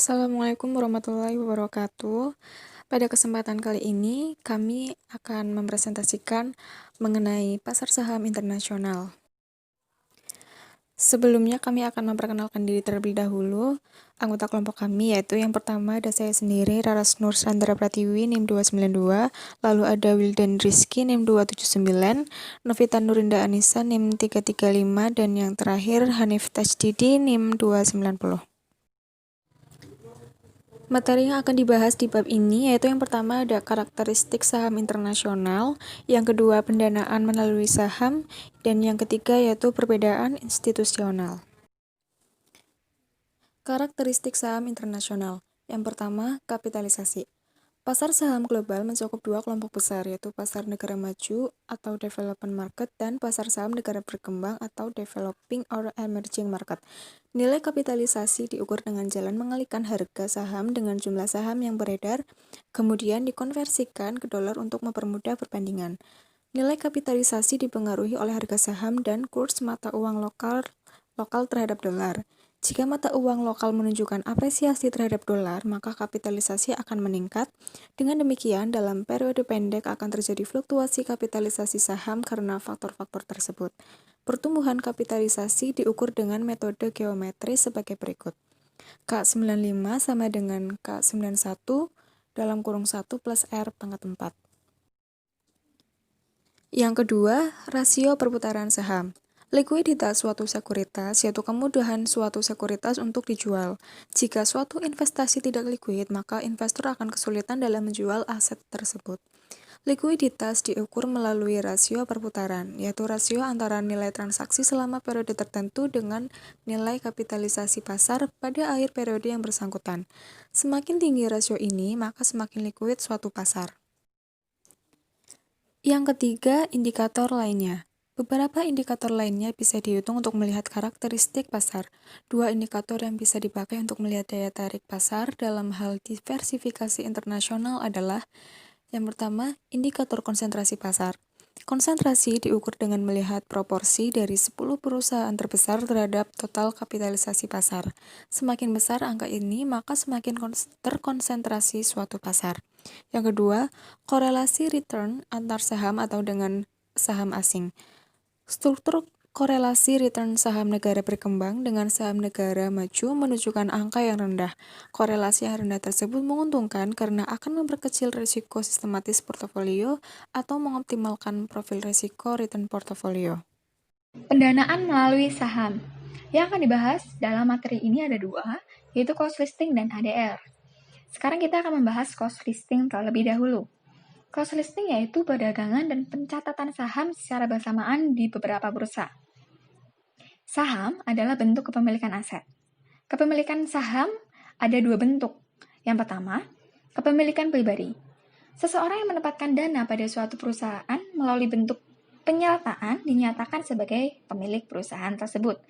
Assalamualaikum warahmatullahi wabarakatuh. Pada kesempatan kali ini, kami akan mempresentasikan mengenai pasar saham internasional. Sebelumnya, kami akan memperkenalkan diri terlebih dahulu. Anggota kelompok kami yaitu yang pertama ada saya sendiri, Raras Nur Sandra Pratiwi, NIM 292, lalu ada Wildan Rizky, NIM 279, Novita Nurinda Anissa, NIM 335, dan yang terakhir Hanif Tajdidi, NIM 290. Materi yang akan dibahas di bab ini yaitu yang pertama ada karakteristik saham internasional, yang kedua pendanaan melalui saham, dan yang ketiga yaitu perbedaan institusional. Karakteristik saham internasional. Yang pertama, kapitalisasi. Pasar saham global mencakup dua kelompok besar, yaitu pasar negara maju atau development market dan pasar saham negara berkembang atau developing or emerging market. Nilai kapitalisasi diukur dengan jalan mengalihkan harga saham dengan jumlah saham yang beredar, kemudian dikonversikan ke dolar untuk mempermudah perbandingan. Nilai kapitalisasi dipengaruhi oleh harga saham dan kurs mata uang lokal terhadap dolar. Jika mata uang lokal menunjukkan apresiasi terhadap dolar, maka kapitalisasi akan meningkat. Dengan demikian, dalam periode pendek akan terjadi fluktuasi kapitalisasi saham karena faktor-faktor tersebut. Pertumbuhan kapitalisasi diukur dengan metode geometri sebagai berikut. K95 sama dengan K91 dalam kurung 1 plus R pangkat 4. Yang kedua, rasio perputaran saham. Likuiditas suatu sekuritas yaitu kemudahan suatu sekuritas untuk dijual. Jika suatu investasi tidak likuid, maka investor akan kesulitan dalam menjual aset tersebut. Likuiditas diukur melalui rasio perputaran, yaitu rasio antara nilai transaksi selama periode tertentu dengan nilai kapitalisasi pasar pada akhir periode yang bersangkutan. Semakin tinggi rasio ini, maka semakin likuid suatu pasar. Yang ketiga, indikator lainnya. Beberapa indikator lainnya bisa dihitung untuk melihat karakteristik pasar. Dua indikator yang bisa dipakai untuk melihat daya tarik pasar dalam hal diversifikasi internasional adalah yang pertama, indikator konsentrasi pasar. Konsentrasi diukur dengan melihat proporsi dari 10 perusahaan terbesar terhadap total kapitalisasi pasar. Semakin besar angka ini, maka semakin terkonsentrasi suatu pasar. Yang kedua, korelasi return antar saham atau dengan saham asing. Struktur korelasi return saham negara berkembang dengan saham negara maju menunjukkan angka yang rendah. Korelasi yang rendah tersebut menguntungkan karena akan memperkecil risiko sistematis portofolio atau mengoptimalkan profil risiko return portofolio. Pendanaan melalui saham. Yang akan dibahas dalam materi ini ada dua, yaitu cost listing dan ADR. Sekarang kita akan membahas cost listing terlebih dahulu. Cost listing yaitu perdagangan dan pencatatan saham secara bersamaan di beberapa bursa. Saham adalah bentuk kepemilikan aset. Kepemilikan saham ada dua bentuk. Yang pertama, kepemilikan pribadi. Seseorang yang menempatkan dana pada suatu perusahaan melalui bentuk penyertaan dinyatakan sebagai pemilik perusahaan tersebut.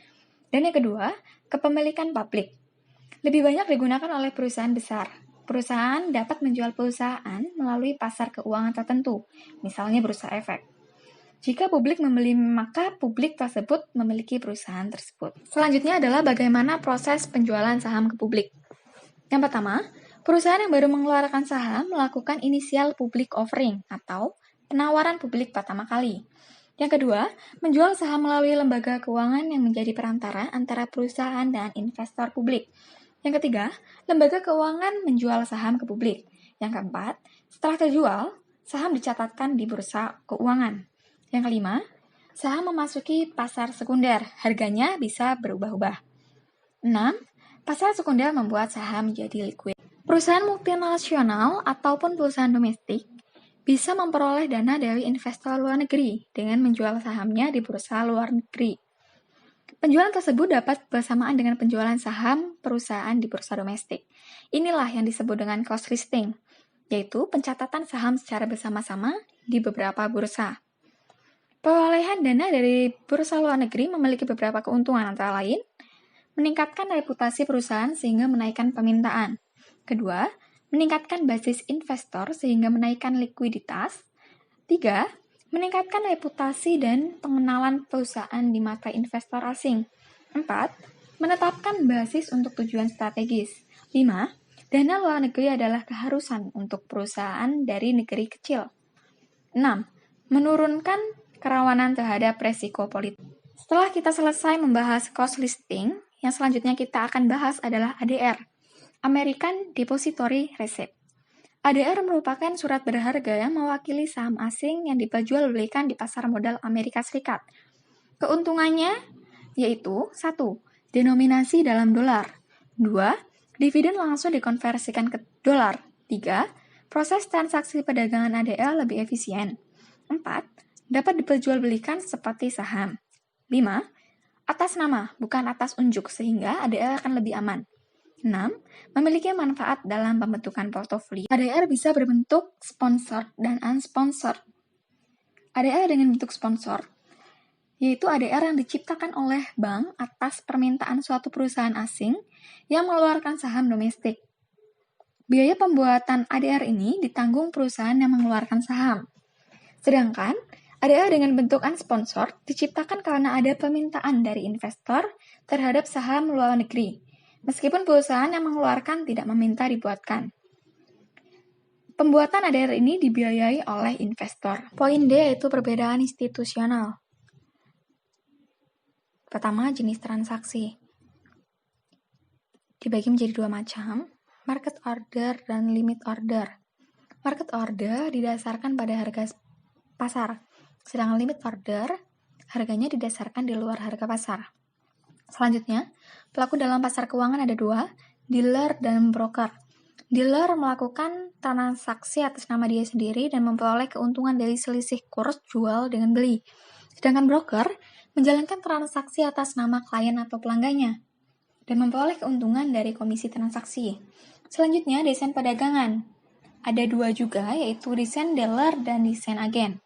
Dan yang kedua, kepemilikan publik. Lebih banyak digunakan oleh perusahaan besar. Perusahaan dapat menjual perusahaan melalui pasar keuangan tertentu, misalnya bursa efek. Jika publik membeli, maka publik tersebut memiliki perusahaan tersebut. Selanjutnya adalah bagaimana proses penjualan saham ke publik. Yang pertama, perusahaan yang baru mengeluarkan saham melakukan initial public offering atau penawaran publik pertama kali. Yang kedua, menjual saham melalui lembaga keuangan yang menjadi perantara antara perusahaan dan investor publik. Yang ketiga, lembaga keuangan menjual saham ke publik. Yang keempat, setelah terjual, saham dicatatkan di bursa keuangan. Yang kelima, saham memasuki pasar sekunder, harganya bisa berubah-ubah. 6. Pasar sekunder membuat saham menjadi liquid. Perusahaan multinasional ataupun perusahaan domestik bisa memperoleh dana dari investor luar negeri dengan menjual sahamnya di bursa luar negeri. Penjualan tersebut dapat bersamaan dengan penjualan saham perusahaan di bursa domestik. Inilah yang disebut dengan cost listing, yaitu pencatatan saham secara bersama-sama di beberapa bursa. Perolehan dana dari bursa luar negeri memiliki beberapa keuntungan antara lain, meningkatkan reputasi perusahaan sehingga menaikkan permintaan. Kedua, meningkatkan basis investor sehingga menaikkan likuiditas. 3. Meningkatkan reputasi dan pengenalan perusahaan di mata investor asing. 4. Menetapkan basis untuk tujuan strategis. 5. Dana luar negeri adalah keharusan untuk perusahaan dari negeri kecil. 6. Menurunkan kerawanan terhadap resiko politik. Setelah kita selesai membahas cost listing, yang selanjutnya kita akan bahas adalah ADR, American Depository Receipt. ADR merupakan surat berharga yang mewakili saham asing yang diperjualbelikan di pasar modal Amerika Serikat. Keuntungannya yaitu 1. Denominasi dalam dolar. 2. Dividen langsung dikonversikan ke dolar. 3. Proses transaksi perdagangan ADR lebih efisien. 4. Dapat diperjualbelikan seperti saham. 5. Atas nama, bukan atas unjuk, sehingga ADR akan lebih aman. 6. Memiliki manfaat dalam pembentukan portofolio. ADR bisa berbentuk sponsored dan unsponsored. ADR dengan bentuk sponsor yaitu ADR yang diciptakan oleh bank atas permintaan suatu perusahaan asing yang mengeluarkan saham domestik. Biaya pembuatan ADR ini ditanggung perusahaan yang mengeluarkan saham. Sedangkan ADR dengan bentuk unsponsored diciptakan karena ada permintaan dari investor terhadap saham luar negeri, meskipun perusahaan yang mengeluarkan tidak meminta dibuatkan. Pembuatan ADR ini dibiayai oleh investor. Poin D yaitu perbedaan institusional. Pertama, jenis transaksi. Dibagi menjadi dua macam, market order dan limit order. Market order didasarkan pada harga pasar, sedangkan limit order harganya didasarkan di luar harga pasar. Selanjutnya, pelaku dalam pasar keuangan ada dua, dealer dan broker. Dealer melakukan transaksi atas nama dia sendiri dan memperoleh keuntungan dari selisih kurs jual dengan beli. Sedangkan broker menjalankan transaksi atas nama klien atau pelanggannya dan memperoleh keuntungan dari komisi transaksi. Selanjutnya, desain perdagangan. Ada dua juga, yaitu desain dealer dan desain agen.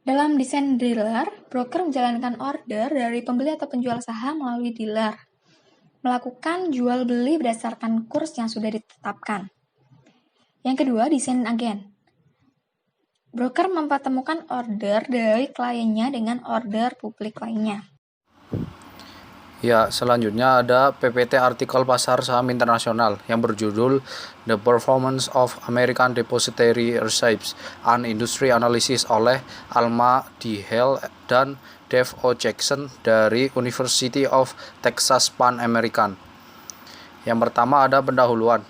Dalam desain dealer, broker menjalankan order dari pembeli atau penjual saham melalui dealer, melakukan jual beli berdasarkan kurs yang sudah ditetapkan. Yang kedua, desain agen. Broker mempertemukan order dari kliennya dengan order publik lainnya. Ya, selanjutnya ada PPT artikel pasar saham internasional yang berjudul The Performance of American Depository Receipts, an Industry Analysis oleh Alma D. Hale dan Dave O. Jackson dari University of Texas Pan American. Yang pertama ada pendahuluan.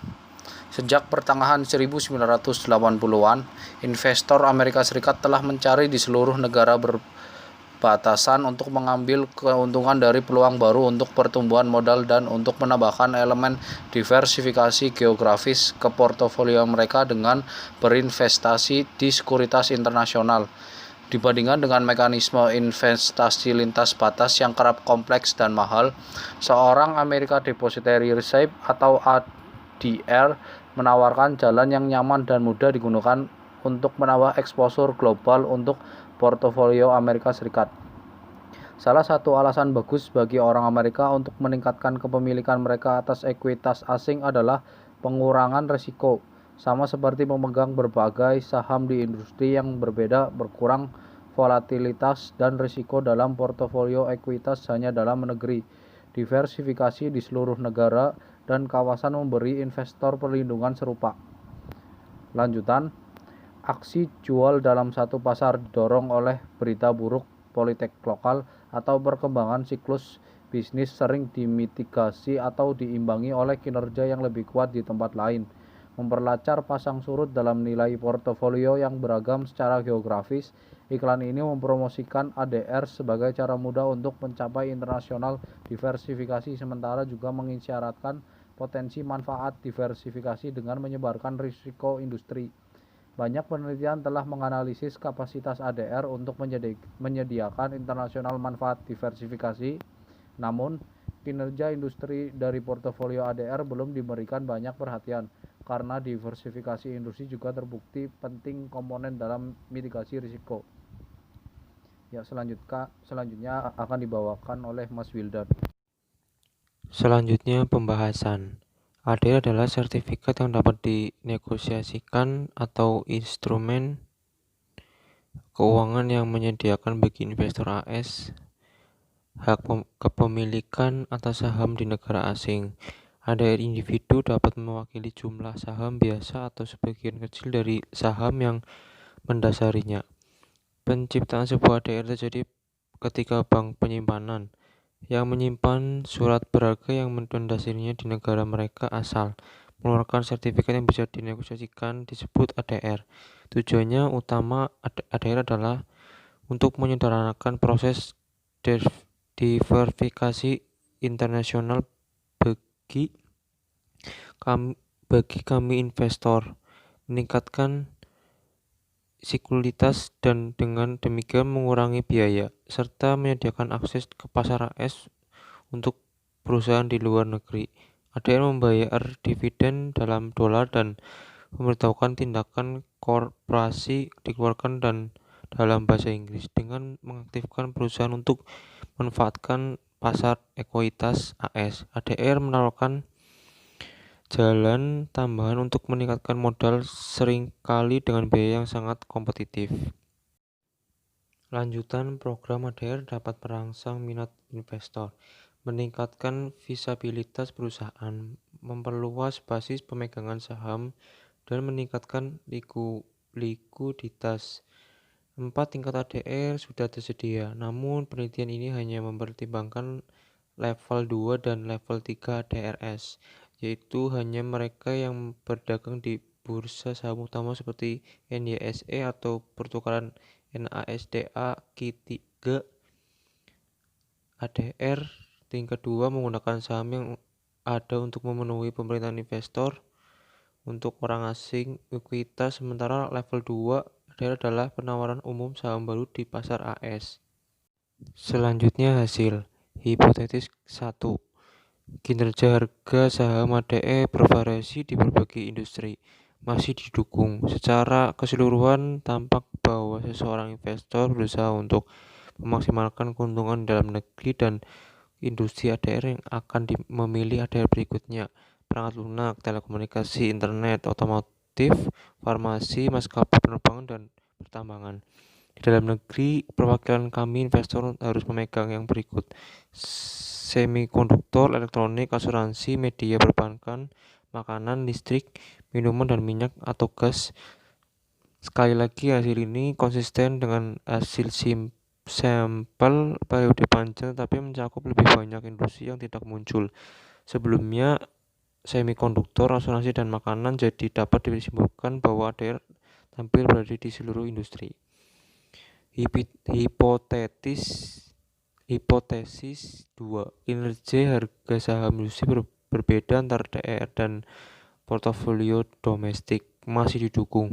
Sejak pertengahan 1980-an, investor Amerika Serikat telah mencari di seluruh negara berbatasan untuk mengambil keuntungan dari peluang baru untuk pertumbuhan modal dan untuk menambahkan elemen diversifikasi geografis ke portofolio mereka dengan berinvestasi di sekuritas internasional. Dibandingkan dengan mekanisme investasi lintas batas yang kerap kompleks dan mahal, seorang American Depository Receipt atau ADR menawarkan jalan yang nyaman dan mudah digunakan untuk menambah eksposur global untuk portofolio Amerika Serikat. Salah satu alasan bagus bagi orang Amerika untuk meningkatkan kepemilikan mereka atas ekuitas asing adalah pengurangan risiko. Sama seperti memegang berbagai saham di industri yang berbeda, berkurang volatilitas dan risiko dalam portofolio ekuitas hanya dalam negeri. Diversifikasi di seluruh negara dan kawasan memberi investor perlindungan serupa. Lanjutan, aksi jual dalam satu pasar didorong oleh berita buruk politik lokal atau perkembangan siklus bisnis sering dimitigasi atau diimbangi oleh kinerja yang lebih kuat di tempat lain. Memperlancar pasang surut dalam nilai portofolio yang beragam secara geografis, iklan ini mempromosikan ADR sebagai cara mudah untuk mencapai internasional diversifikasi, sementara juga mengisyaratkan potensi manfaat diversifikasi dengan menyebarkan risiko industri. Banyak penelitian telah menganalisis kapasitas ADR untuk menyediakan internasional manfaat diversifikasi, namun kinerja industri dari portofolio ADR belum diberikan banyak perhatian, karena diversifikasi industri juga terbukti penting komponen dalam mitigasi risiko. Ya, selanjutnya akan dibawakan oleh Mas Wildan. Selanjutnya pembahasan. ADR adalah sertifikat yang dapat dinegosiasikan atau instrumen keuangan yang menyediakan bagi investor AS hak kepemilikan atas saham di negara asing. ADR individu dapat mewakili jumlah saham biasa atau sebagian kecil dari saham yang mendasarinya. Penciptaan sebuah ADR terjadi ketika bank penyimpanan yang menyimpan surat berharga yang mendasarinya di negara mereka asal mengeluarkan sertifikat yang bisa dinegosiasikan disebut ADR. Tujuannya utama ADR adalah untuk menyederhanakan proses diversifikasi internasional bagi kami investor, meningkatkan sekuliditas dan dengan demikian mengurangi biaya, serta menyediakan akses ke pasar AS untuk perusahaan di luar negeri. ADR membayar dividen dalam dolar dan memberitahukan tindakan korporasi dikeluarkan dan dalam bahasa Inggris dengan mengaktifkan perusahaan untuk memanfaatkan pasar ekuitas AS. ADR menawarkan jalan tambahan untuk meningkatkan modal seringkali dengan biaya yang sangat kompetitif. Lanjutan program ADR dapat merangsang minat investor, meningkatkan visibilitas perusahaan, memperluas basis pemegangan saham, dan meningkatkan likuiditas. 4 tingkat ADR sudah tersedia, namun penelitian ini hanya mempertimbangkan level 2 dan level 3 ADRS, yaitu hanya mereka yang berdagang di bursa saham utama seperti NYSE atau pertukaran NASDA Q3. ADR tingkat 2 menggunakan saham yang ada untuk memenuhi permintaan investor untuk orang asing ekuitas, sementara level 2 adalah penawaran umum saham baru di pasar AS. Selanjutnya hasil hipotesis 1. Kinerja harga saham ADR bervariasi di berbagai industri, masih didukung. Secara keseluruhan tampak bahwa seseorang investor berusaha untuk memaksimalkan keuntungan dalam negeri dan industri ADR yang akan memilih ADR berikutnya: perangkat lunak, telekomunikasi, internet, otomotif, farmasi, maskapai penerbangan, dan pertambangan. Di dalam negeri, perwakilan kami investor harus memegang yang berikut: semikonduktor, elektronik, asuransi, media perbankan, makanan, listrik, minuman, dan minyak atau gas. Sekali lagi, hasil ini konsisten dengan hasil sampel periode panjang, tapi mencakup lebih banyak industri yang tidak muncul sebelumnya. Semikonduktor, asuransi, dan makanan jadi dapat disimpulkan bahwa ADR tampil berada di seluruh industri. Hipotesis 2. Kinerja harga saham industri berbeda antara ADR dan portofolio domestik, masih didukung.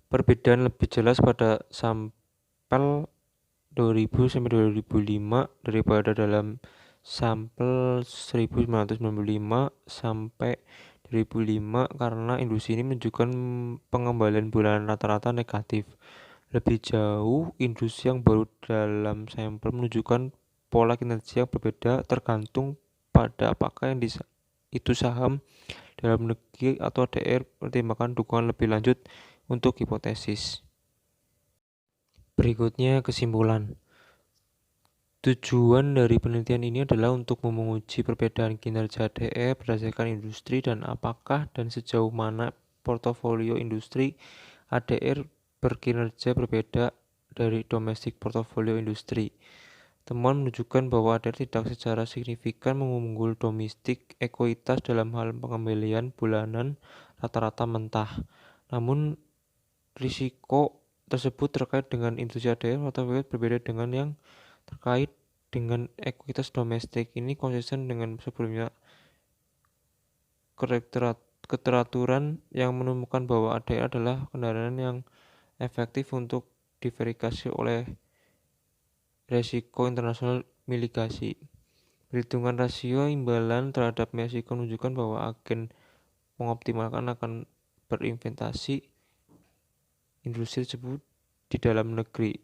Perbedaan lebih jelas pada sampel 2000-2005 daripada dalam sampel 1995 sampai 2005 karena industri ini menunjukkan pengembalian bulanan rata-rata negatif. Lebih jauh, industri yang baru dalam sampel menunjukkan pola kinerja yang berbeda tergantung pada apakah yang itu saham dalam negeri atau ADR. Pertimbangkan dukungan lebih lanjut untuk hipotesis. Berikutnya kesimpulan. Tujuan dari penelitian ini adalah untuk menguji perbedaan kinerja ADR berdasarkan industri dan apakah dan sejauh mana portofolio industri ADR berkinerja berbeda dari domestik portofolio industri. Temuan menunjukkan bahwa ADR tidak secara signifikan mengunggul domestik ekuitas dalam hal pengembalian bulanan rata-rata mentah. Namun risiko tersebut terkait dengan industri ADR portofolio berbeda dengan yang terkait dengan ekuitas domestik. Ini konsisten dengan sebelumnya. Keteraturan yang menemukan bahwa ADR adalah kendaraan yang efektif untuk diverifikasi oleh resiko internasional mitigasi. Perhitungan rasio imbalan terhadap resiko menunjukkan bahwa agen mengoptimalkan akan berinvestasi industri tersebut di dalam negeri.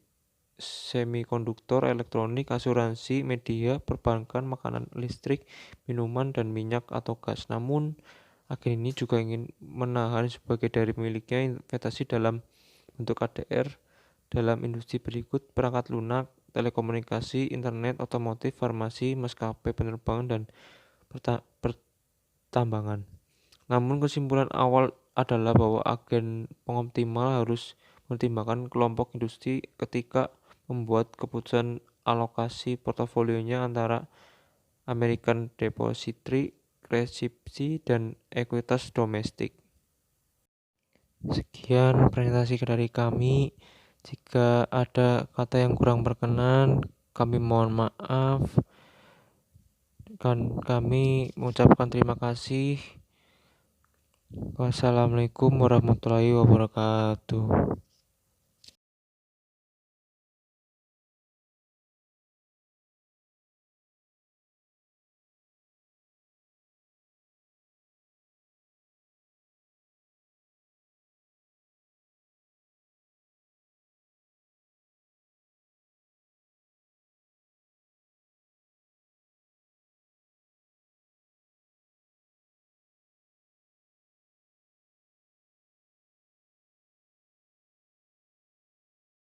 Semikonduktor, elektronik, asuransi, media, perbankan, makanan, listrik, minuman, dan minyak atau gas. Namun, agen ini juga ingin menahan sebagai dari pemiliknya investasi dalam bentuk ADR dalam industri berikut: perangkat lunak, telekomunikasi, internet, otomotif, farmasi, maskapai penerbangan, dan pertambangan. Namun kesimpulan awal adalah bahwa agen pengoptimal harus mempertimbangkan kelompok industri ketika membuat keputusan alokasi portofolionya antara American Depository Receipts dan ekuitas domestik. Sekian presentasi dari kami. Jika ada kata yang kurang berkenan, kami mohon maaf. Kami mengucapkan terima kasih. Wassalamualaikum warahmatullahi wabarakatuh.